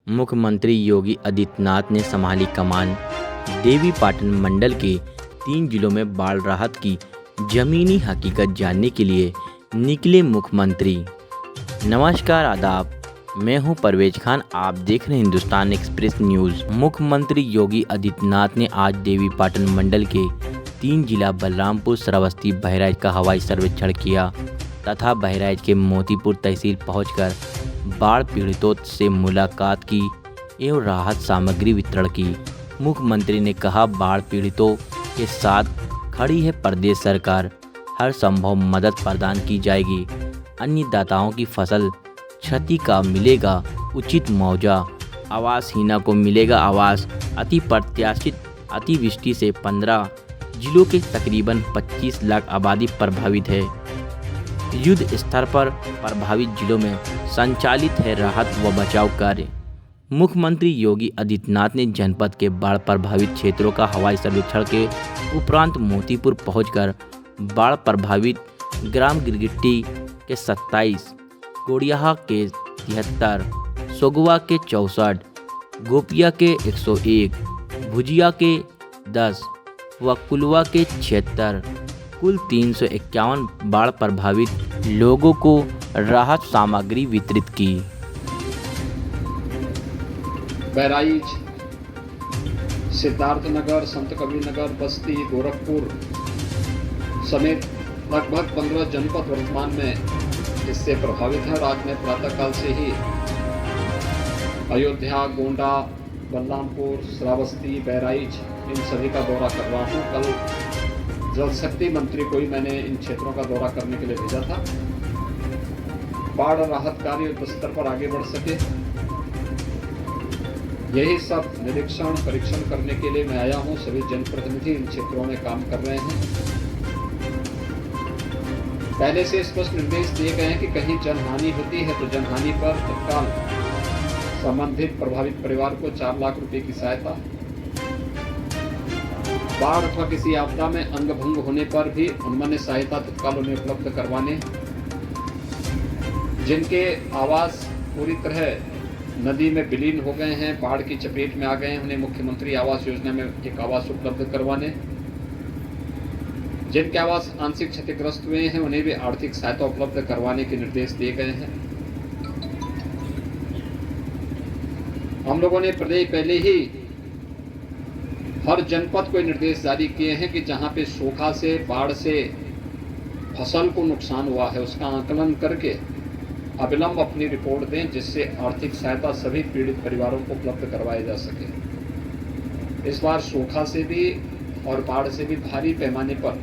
मुख्यमंत्री योगी आदित्यनाथ ने संभाली कमान। देवीपाटन मंडल के 3 जिलों में बाढ़ राहत की जमीनी हकीकत जानने के लिए निकले मुख्यमंत्री। नमस्कार, आदाब, मैं हूं परवेज खान। आप देख रहे हैं हिंदुस्तान एक्सप्रेस न्यूज़। मुख्यमंत्री योगी आदित्यनाथ ने आज देवीपाटन मंडल के 3 जिला बलरामपुर, श्रावस्ती, बहराइच का हवाई सर्वेक्षण किया तथा बहराइच के मोतीपुर तहसील पहुंचकर बाढ़ पीड़ितों से मुलाकात की एवं राहत सामग्री वितरण की। मुख्यमंत्री ने कहा, बाढ़ पीड़ितों के साथ खड़ी है प्रदेश सरकार, हर संभव मदद प्रदान की जाएगी। अन्नदाताओं की फसल क्षति का मिलेगा उचित मुआवजा, आवासहीना को मिलेगा आवास। अति प्रत्याशित अतिवृष्टि से 15 जिलों के तकरीबन 25 लाख आबादी प्रभावित है। युद्ध स्तर पर प्रभावित जिलों में संचालित है राहत व बचाव कार्य। मुख्यमंत्री योगी आदित्यनाथ ने जनपद के बाढ़ प्रभावित क्षेत्रों का हवाई सर्वेक्षण के उपरांत मोतीपुर पहुंचकर बाढ़ प्रभावित ग्राम गिरगिट्टी के 27, कोड़ियाहा के 73, सोगवा के 64, गोपिया के 101, भुजिया के 10 व कुलवा के 76 कुल 351 बाढ़ प्रभावित लोगों को राहत सामग्री वितरित की। बहराइच, सिद्धार्थनगर, संत कबीरनगर, बस्ती, गोरखपुर समेत लगभग 15 जनपद वर्तमान में इससे प्रभावित है। आज मैं प्रातःकाल से ही अयोध्या, गोंडा, बलरामपुर, श्रावस्ती, बहराइच इन सभी का दौरा कर रहा हूँ। कल जल शक्ति मंत्री को ही मैंने इन क्षेत्रों का दौरा करने के लिए भेजा था। बाढ़ राहत कार्य युद्ध स्तर पर आगे बढ़ सके, यही सब निरीक्षण परीक्षण करने के लिए मैं आया हूं। सभी जनप्रतिनिधि इन क्षेत्रों में काम कर रहे हैं। पहले से स्पष्ट निर्देश दिए गए हैं कि कहीं जनहानि होती है तो जनहानि पर तत्काल संबंधित प्रभावित परिवार को 4 लाख रुपए की सहायता, बाढ़ अथवा किसी आपदा में अंग भंग होने पर भी उन्मन्य सहायता तत्काल उन्हें उपलब्ध करवाने, जिनके आवास पूरी तरह नदी में विलीन हो गए हैं, बाढ़ की चपेट में आ गए हैं, उन्हें मुख्यमंत्री आवास योजना में एक आवास उपलब्ध करवाने, जिनके आवास आंशिक क्षतिग्रस्त हुए हैं उन्हें भी आर्थिक सहायता उपलब्ध करवाने के निर्देश दिए गए हैं। हम लोगों ने पहले ही हर जनपद को निर्देश जारी किए हैं कि जहां पे सूखा से, बाढ़ से फसल को नुकसान हुआ है उसका आकलन करके अविलंब अपनी रिपोर्ट दें, जिससे आर्थिक सहायता सभी पीड़ित परिवारों को उपलब्ध करवाई जा सके। इस बार सूखा से भी और बाढ़ से भी भारी पैमाने पर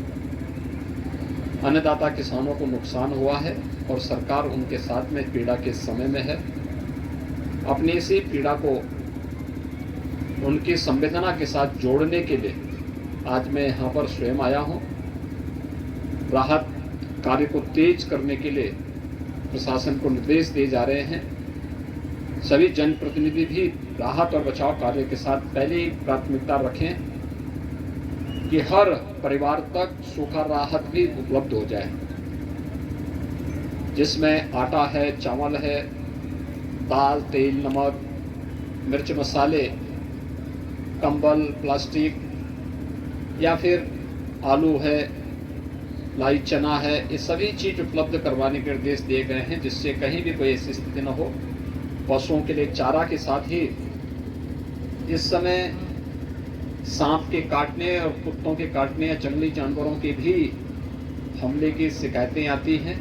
अन्नदाता किसानों को नुकसान हुआ है और सरकार उनके साथ में पीड़ा के समय में है। अपनी इसी पीड़ा को उनकी संवेदना के साथ जोड़ने के लिए आज मैं यहाँ पर स्वयं आया हूँ। राहत कार्य को तेज करने के लिए प्रशासन को निर्देश दिए जा रहे हैं। सभी जनप्रतिनिधि भी राहत और बचाव कार्य के साथ पहले ही प्राथमिकता रखें कि हर परिवार तक सूखा राहत भी उपलब्ध हो जाए, जिसमें आटा है, चावल है, दाल, तेल, नमक, मिर्च मसाले, कंबल, प्लास्टिक या फिर आलू है, लाई चना है, ये सभी चीज़ उपलब्ध करवाने के निर्देश दिए गए हैं, जिससे कहीं भी कोई ऐसी स्थिति न हो। पशुओं के लिए चारा के साथ ही इस समय सांप के काटने और कुत्तों के काटने या जंगली जानवरों के भी हमले की शिकायतें आती हैं।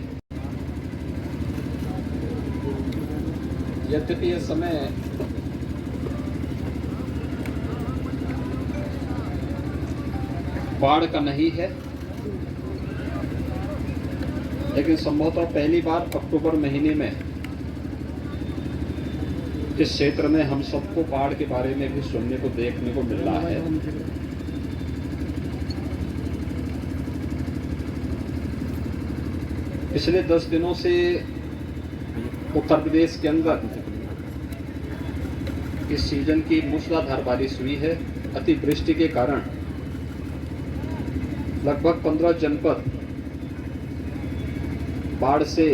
यद्यपि यह समय बाढ़ का नहीं है, लेकिन संभवतः पहली बार अक्टूबर महीने में इस क्षेत्र में हम सबको बाढ़ के बारे में भी सुनने को, देखने को मिल रहा है। पिछले 10 दिनों से उत्तर प्रदेश के अंदर इस सीजन की मूसलाधार बारिश हुई है। अतिवृष्टि के कारण लगभग 15 जनपद बाढ़ से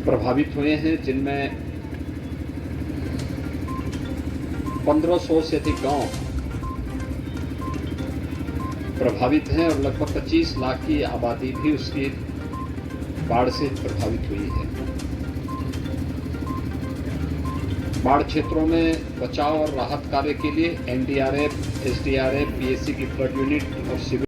प्रभावित हुए हैं, जिनमें 1500 से अधिक गांव प्रभावित हैं और लगभग 25 लाख की आबादी भी उसकी बाढ़ से प्रभावित हुई है। बाढ़ क्षेत्रों में बचाव और राहत कार्य के लिए एनडीआरएफ, एसडीआरएफ, पीएसी की फ्लड यूनिट और सिविल